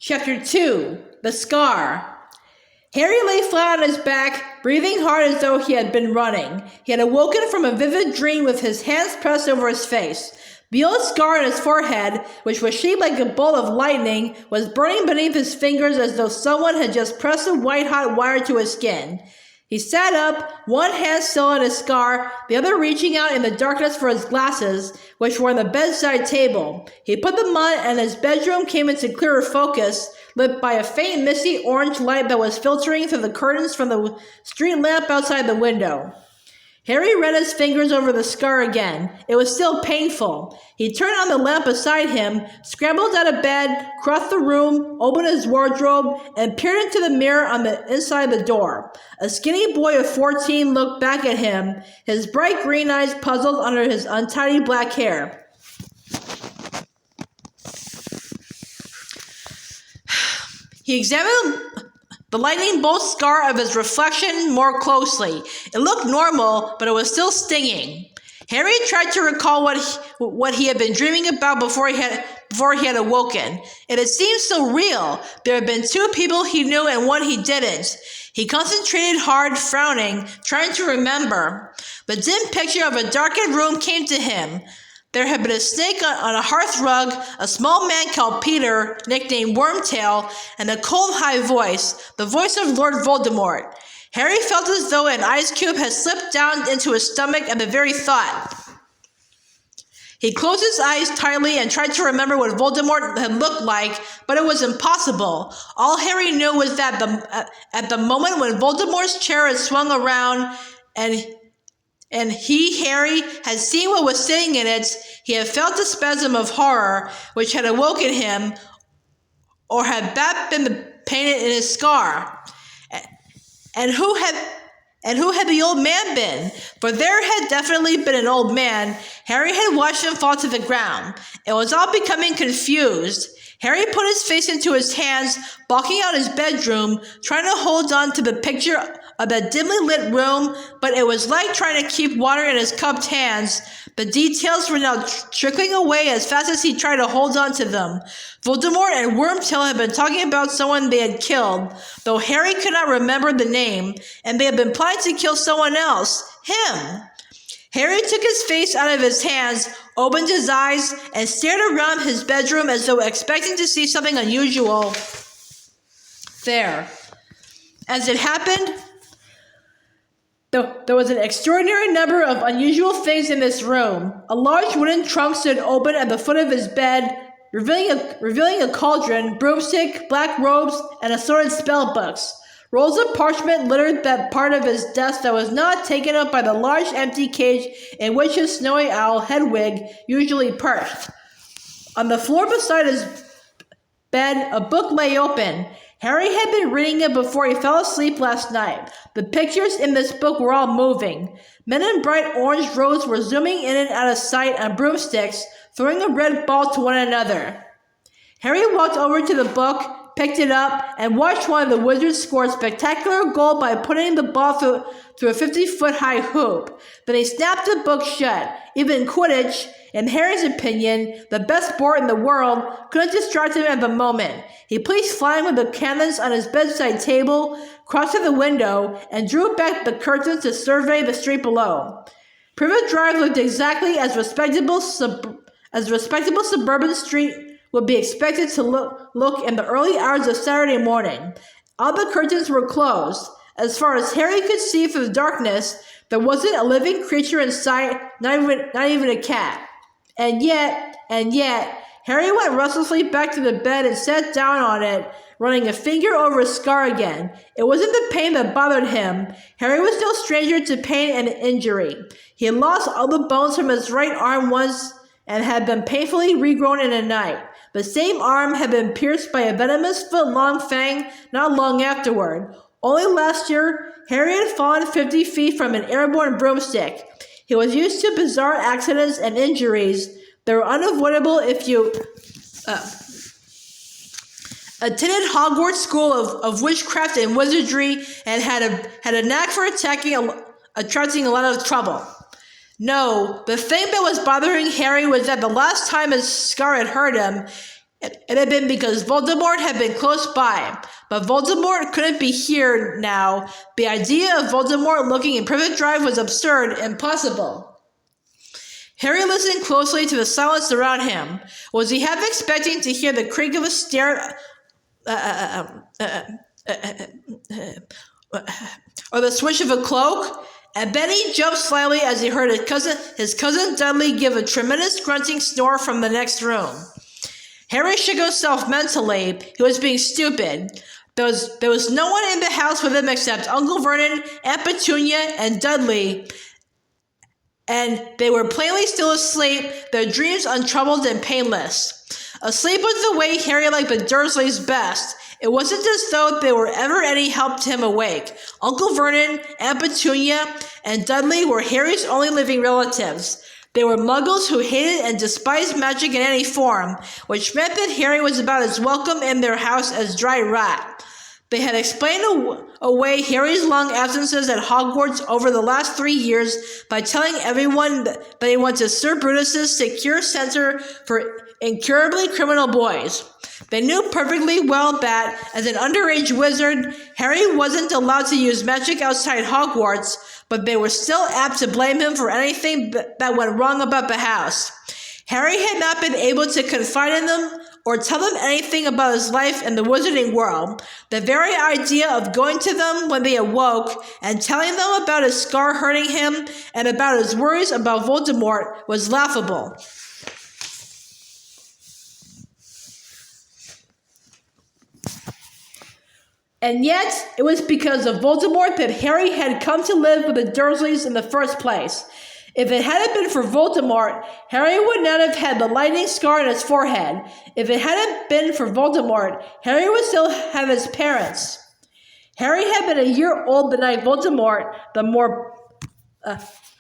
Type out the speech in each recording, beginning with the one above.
Chapter 2. The Scar. Harry lay flat on his back, breathing hard as though he had been running. He had awoken from a vivid dream with his hands pressed over his face. The old scar on his forehead, which was shaped like a bolt of lightning, was burning beneath his fingers as though someone had just pressed a white-hot wire to his skin. He sat up, one hand still on his scar, the other reaching out in the darkness for his glasses, which were on the bedside table. He put them on, and his bedroom came into clearer focus, lit by a faint misty orange light that was filtering through the curtains from the street lamp outside the window. Harry ran his fingers over the scar again. It was still painful. He turned on the lamp beside him, scrambled out of bed, crossed the room, opened his wardrobe, and peered into the mirror on the inside the door. A skinny boy of 14 looked back at him, his bright green eyes puzzled under his untidy black hair. He examined the lightning bolt scar of his reflection more closely. It looked normal, but it was still stinging. Harry tried to recall what he had been dreaming about before he had awoken. It had seemed so real. There had been two people he knew and one he didn't. He concentrated hard, frowning, trying to remember. The dim picture of a darkened room came to him. There had been a snake on a hearth rug, a small man called Peter, nicknamed Wormtail, and a cold, high voice, the voice of Lord Voldemort. Harry felt as though an ice cube had slipped down into his stomach at the very thought. He closed his eyes tightly and tried to remember what Voldemort had looked like, but it was impossible. All Harry knew was that at the moment when Voldemort's chair had swung around and he, Harry, had seen what was sitting in it, he had felt a spasm of horror which had awoken him, or had that been the pain in his scar? And who had the old man been? For there had definitely been an old man. Harry had watched him fall to the ground. It was all becoming confused. Harry put his face into his hands, blocking out his bedroom, trying to hold on to the picture of that dimly lit room, but it was like trying to keep water in his cupped hands. The details were now trickling away as fast as he tried to hold on to them. Voldemort and Wormtail had been talking about someone they had killed, though Harry could not remember the name, and they had been planning to kill someone else, him. Harry took his face out of his hands, opened his eyes, and stared around his bedroom as though expecting to see something unusual there. As it happened, there was an extraordinary number of unusual things in this room. A large wooden trunk stood open at the foot of his bed, revealing a cauldron, broomstick, black robes, and assorted spell books. Rolls of parchment littered that part of his desk that was not taken up by the large empty cage in which his snowy owl, Hedwig, usually perched. On the floor beside his bed, a book lay open. Harry had been reading it before he fell asleep last night. The pictures in this book were all moving. Men in bright orange robes were zooming in and out of sight on broomsticks, throwing a red ball to one another. Harry walked over to the book, picked it up, and watched one of the wizards score a spectacular goal by putting the ball through a 50-foot-high hoop. Then he snapped the book shut. Even Quidditch, in Harry's opinion, the best sport in the world, couldn't distract him at the moment. He placed flying with the cannons on his bedside table, crossed to the window, and drew back the curtains to survey the street below. Privet Drive looked exactly as respectable suburban street would be expected to look in the early hours of Saturday morning. All the curtains were closed. As far as Harry could see through the darkness, there wasn't a living creature in sight, not even a cat. And yet, Harry went restlessly back to the bed and sat down on it, running a finger over his scar again. It wasn't the pain that bothered him. Harry was no stranger to pain and injury. He had lost all the bones from his right arm once and had been painfully regrown in a night. The same arm had been pierced by a venomous foot-long fang not long afterward. Only last year, Harry had fallen 50 feet from an airborne broomstick. He was used to bizarre accidents and injuries. They were unavoidable if you attended Hogwarts School of Witchcraft and Wizardry and had a knack for attracting a lot of trouble. No, the thing that was bothering Harry was that the last time his scar had hurt him, It had been because Voldemort had been close by, but Voldemort couldn't be here now. The idea of Voldemort looking in Privet Drive was absurd and impossible. Harry listened closely to the silence around him. Was he half expecting to hear the creak of a stair, or the swish of a cloak? And then he jumped slightly as he heard his cousin Dudley give a tremendous grunting snore from the next room. Harry shook himself mentally. He was being stupid. There was no one in the house with him except Uncle Vernon, Aunt Petunia, and Dudley, and they were plainly still asleep, their dreams untroubled and painless. Asleep was the way Harry liked the Dursleys best. It wasn't as though they were ever any help to him awake. Uncle Vernon, Aunt Petunia, and Dudley were Harry's only living relatives. They were muggles who hated and despised magic in any form, which meant that Harry was about as welcome in their house as dry rat. They had explained away Harry's long absences at Hogwarts over the last 3 years by telling everyone that he went to Sir Brutus's secure center for incurably criminal boys. They knew perfectly well that, as an underage wizard, Harry wasn't allowed to use magic outside Hogwarts, but they were still apt to blame him for anything that went wrong about the house. Harry had not been able to confide in them or tell them anything about his life in the wizarding world. The very idea of going to them when they awoke and telling them about his scar hurting him and about his worries about Voldemort was laughable. And yet, it was because of Voldemort that Harry had come to live with the Dursleys in the first place. If it hadn't been for Voldemort, Harry would not have had the lightning scar on his forehead. If it hadn't been for Voldemort, Harry would still have his parents. Harry had been a year old the night Voldemort,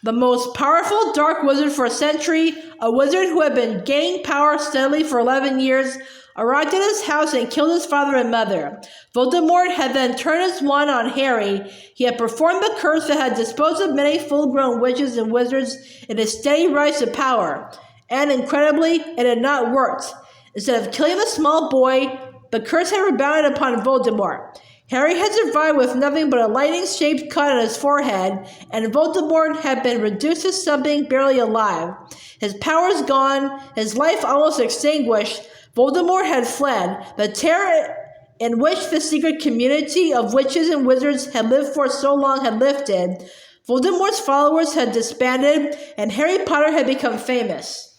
the most powerful dark wizard for a century, a wizard who had been gaining power steadily for 11 years, arrived at his house and killed his father and mother. Voldemort had then turned his wand on Harry. He had performed the curse that had disposed of many full-grown witches and wizards in his steady rise to power. And, incredibly, it had not worked. Instead of killing the small boy, the curse had rebounded upon Voldemort. Harry had survived with nothing but a lightning-shaped cut on his forehead, and Voldemort had been reduced to something barely alive. His powers gone, his life almost extinguished, Voldemort had fled. The terror in which the secret community of witches and wizards had lived for so long had lifted. Voldemort's followers had disbanded, and Harry Potter had become famous.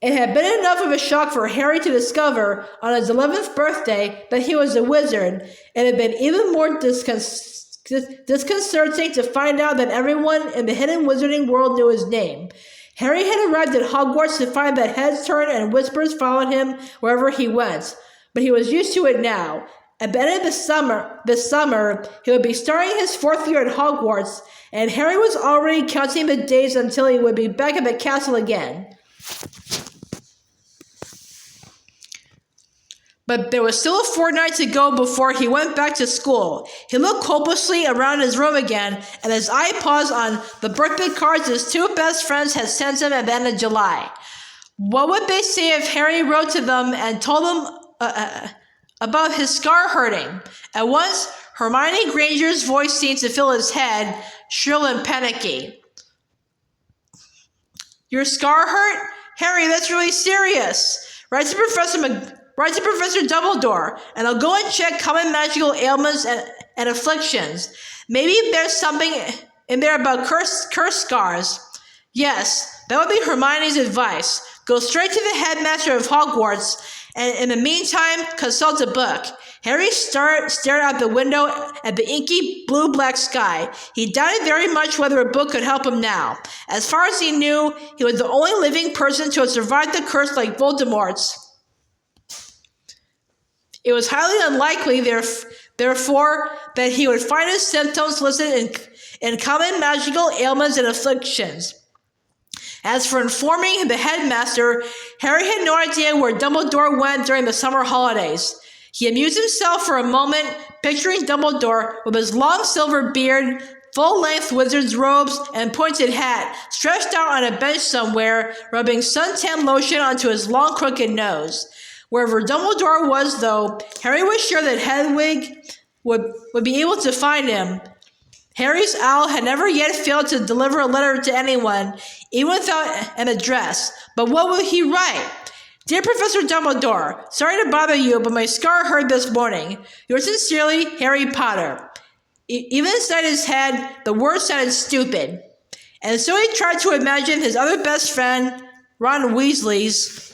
It had been enough of a shock for Harry to discover on his 11th birthday that he was a wizard. It had been even more disconcerting to find out that everyone in the hidden wizarding world knew his name. Harry had arrived at Hogwarts to find that heads turned and whispers followed him wherever he went, but he was used to it now. At the end of this summer, he would be starting his 4th year at Hogwarts, and Harry was already counting the days until he would be back at the castle again. But there was still a fortnight to go before he went back to school. He looked hopelessly around his room again, and his eye paused on the birthday cards his 2 best friends had sent him at the end of July. What would they say if Harry wrote to them and told them about his scar hurting? At once, Hermione Granger's voice seemed to fill his head, shrill and panicky. Your scar hurt? Harry, that's really serious. Write to Professor Dumbledore, and I'll go and check common magical ailments and afflictions. Maybe there's something in there about cursed scars. Yes, that would be Hermione's advice. Go straight to the headmaster of Hogwarts, and in the meantime, consult a book. Harry stared out the window at the inky blue-black sky. He doubted very much whether a book could help him now. As far as he knew, he was the only living person to have survived the curse like Voldemort's. It was highly unlikely, therefore, that he would find his symptoms listed in common magical ailments and afflictions. As for informing the headmaster, Harry had no idea where Dumbledore went during the summer holidays. He amused himself for a moment, picturing Dumbledore with his long silver beard, full-length wizard's robes and pointed hat, stretched out on a bench somewhere, rubbing suntan lotion onto his long crooked nose. Wherever Dumbledore was, though, Harry was sure that Hedwig would be able to find him. Harry's owl had never yet failed to deliver a letter to anyone, even without an address. But what would he write? Dear Professor Dumbledore, sorry to bother you, but my scar hurt this morning. Yours sincerely, Harry Potter. Even inside his head, the words sounded stupid. And so he tried to imagine his other best friend, Ron Weasley's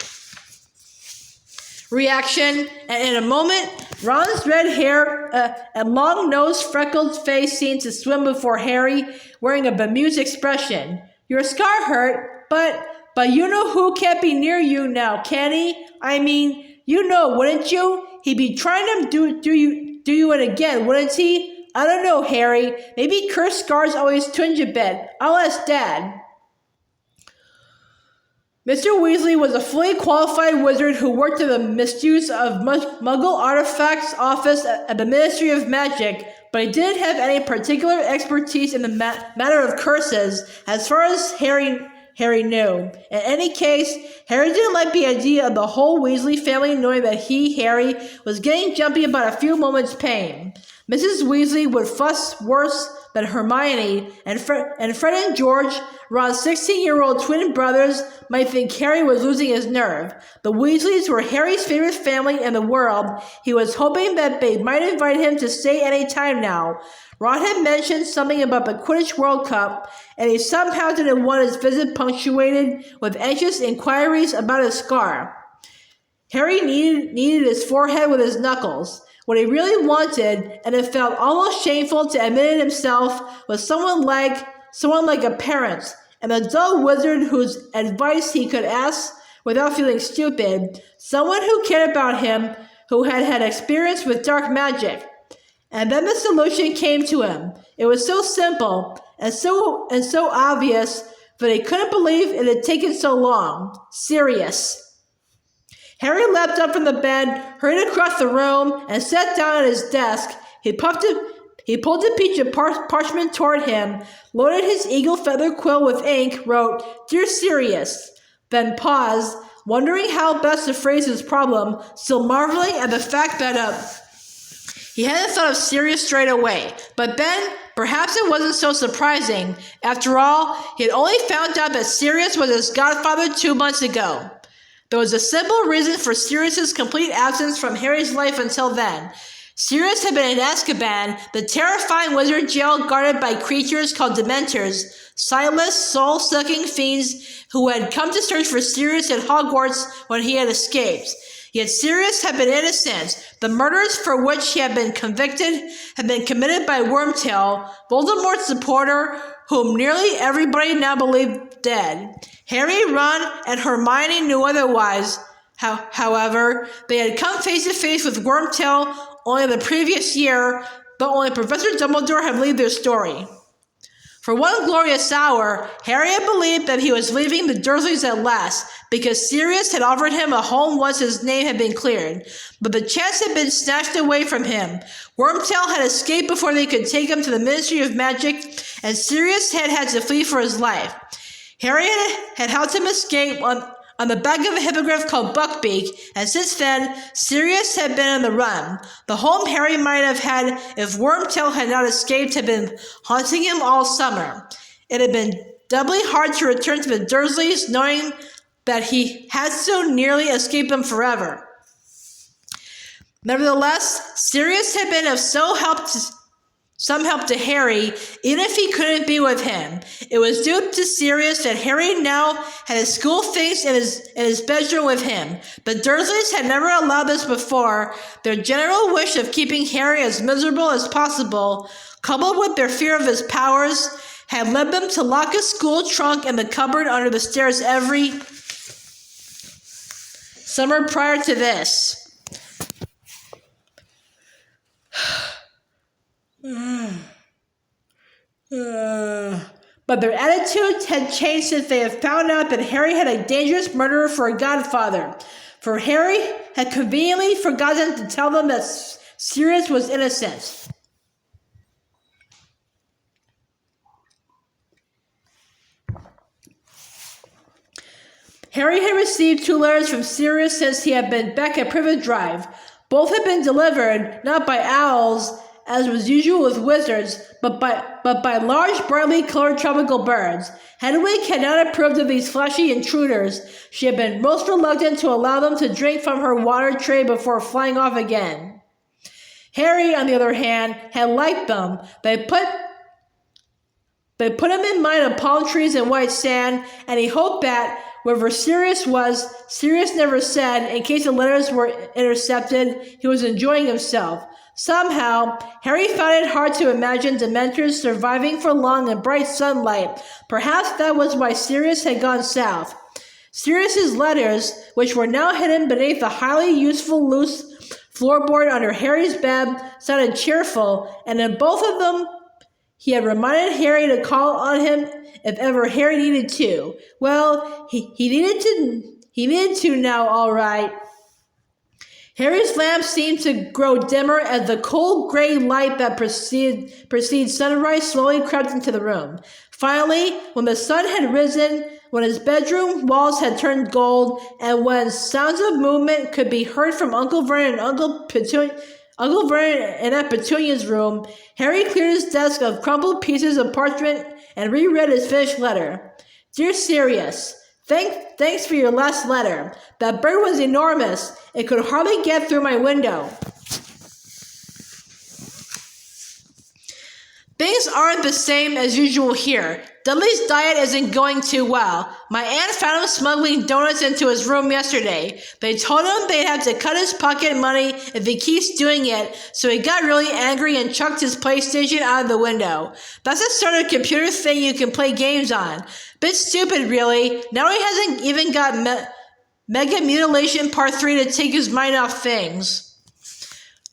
reaction, and in a moment, Ron's red hair and long-nosed, freckled face seemed to swim before Harry, wearing a bemused expression. Your scar hurt, but you know who can't be near you now, can he? I mean, you know, wouldn't you? He'd be trying to do you in again, wouldn't he? I don't know, Harry. Maybe cursed scars always twinge a bit. I'll ask Dad. Mr. Weasley was a fully qualified wizard who worked in the misuse of Muggle artifacts office at the Ministry of Magic, but he didn't have any particular expertise in the matter of curses, as far as Harry knew. In any case, Harry didn't like the idea of the whole Weasley family knowing that Harry, was getting jumpy about a few moments' pain. Mrs. Weasley would fuss worse than Hermione, and Fred and George, Ron's 16-year-old twin brothers, might think Harry was losing his nerve. The Weasleys were Harry's favorite family in the world. He was hoping that they might invite him to stay any time now. Ron had mentioned something about the Quidditch World Cup, and he somehow didn't want his visit punctuated with anxious inquiries about his scar. Harry kneaded his forehead with his knuckles. What he really wanted, and it felt almost shameful to admit it himself, was someone like a parent, an adult wizard whose advice he could ask without feeling stupid, someone who cared about him, who had had experience with dark magic. And then the solution came to him. It was so simple and so obvious that he couldn't believe it had taken so long. Sirius. Harry leapt up from the bed, hurried across the room, and sat down at his desk. He pulled a piece of parchment toward him, loaded his eagle feather quill with ink, wrote, Dear Sirius, then paused, wondering how best to phrase his problem, still marveling at the fact that he hadn't thought of Sirius straight away. But then, perhaps it wasn't so surprising. After all, he had only found out that Sirius was his godfather 2 months ago. There was a simple reason for Sirius's complete absence from Harry's life until then. Sirius had been in Azkaban, the terrifying wizard jail guarded by creatures called Dementors, sightless, soul-sucking fiends who had come to search for Sirius at Hogwarts when he had escaped. Yet Sirius had been innocent. The murders for which he had been convicted had been committed by Wormtail, Voldemort's supporter, whom nearly everybody now believed dead. Harry, Ron, and Hermione knew otherwise. However, they had come face to face with Wormtail only the previous year, but only Professor Dumbledore had believed their story. For one glorious hour, Harry had believed that he was leaving the Dursleys at last, because Sirius had offered him a home once his name had been cleared. But the chance had been snatched away from him. Wormtail had escaped before they could take him to the Ministry of Magic, and Sirius had had to flee for his life. Harry had helped him escape on the back of a hippogriff called Buckbeak, and since then, Sirius had been on the run. The home Harry might have had if Wormtail had not escaped had been haunting him all summer. It had been doubly hard to return to the Dursleys, knowing that he had so nearly escaped them forever. Nevertheless, Sirius had been of some help to Harry, even if he couldn't be with him. It was due to Sirius that Harry now had his school things in his bedroom with him. The Dursleys had never allowed this before. Their general wish of keeping Harry as miserable as possible, coupled with their fear of his powers, had led them to lock his school trunk in the cupboard under the stairs every summer prior to this. But their attitudes had changed since they had found out that Harry had a dangerous murderer for a godfather. For Harry had conveniently forgotten to tell them that Sirius was innocent. Harry had received 2 letters from Sirius since he had been back at Privet Drive. Both had been delivered, not by owls, as was usual with wizards, but by large, brightly colored tropical birds. Hedwig had not approved of these fleshy intruders. She had been most reluctant to allow them to drink from her water tray before flying off again. Harry, on the other hand, had liked them. They put him in mind of palm trees and white sand, and he hoped that, wherever Sirius was, Sirius never said, in case the letters were intercepted, he was enjoying himself. Somehow, Harry found it hard to imagine Dementors surviving for long in bright sunlight. Perhaps that was why Sirius had gone south. Sirius's letters, which were now hidden beneath the highly useful loose floorboard under Harry's bed, sounded cheerful, and in both of them, he had reminded Harry to call on him if ever Harry needed to. Well, he needed to now, all right. Harry's lamp seemed to grow dimmer as the cold gray light that precedes sunrise slowly crept into the room. Finally, when the sun had risen, when his bedroom walls had turned gold, and when sounds of movement could be heard from Uncle Vernon and Uncle Vernon in Aunt Petunia's room, Harry cleared his desk of crumpled pieces of parchment and reread his finished letter. Dear Sirius, thanks for your last letter. That bird was enormous. It could hardly get through my window. Things aren't the same as usual here. Dudley's diet isn't going too well. My aunt found him smuggling donuts into his room yesterday. They told him they'd have to cut his pocket money if he keeps doing it, so he got really angry and chucked his PlayStation out of the window. That's the sort of computer thing you can play games on. Bit stupid, really. Now he hasn't even got Mega Mutilation Part 3 to take his mind off things.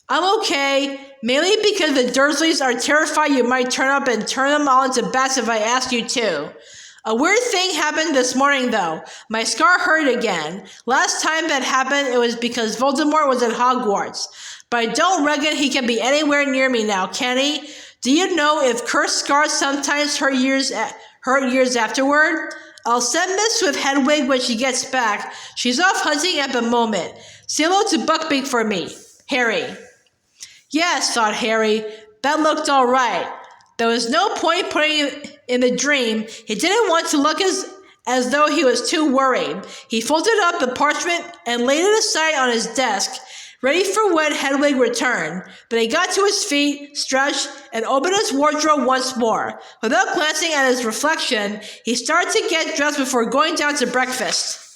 I'm okay, mainly because the Dursleys are terrified you might turn up and turn them all into bats if I ask you to. A weird thing happened this morning, though. My scar hurt again. Last time that happened, it was because Voldemort was at Hogwarts. But I don't reckon he can be anywhere near me now, can he? Do you know if cursed scars sometimes hurt years afterward? I'll send Miss with Hedwig when she gets back. She's off hunting at the moment. Say hello to Buckbeak for me. Harry. Yes, thought Harry. That looked all right. There was no point putting it in the dream. He didn't want to look as though he was too worried. He folded up the parchment and laid it aside on his desk, ready for when Hedwig returned. But he got to his feet, stretched, and opened his wardrobe once more. Without glancing at his reflection, he started to get dressed before going down to breakfast.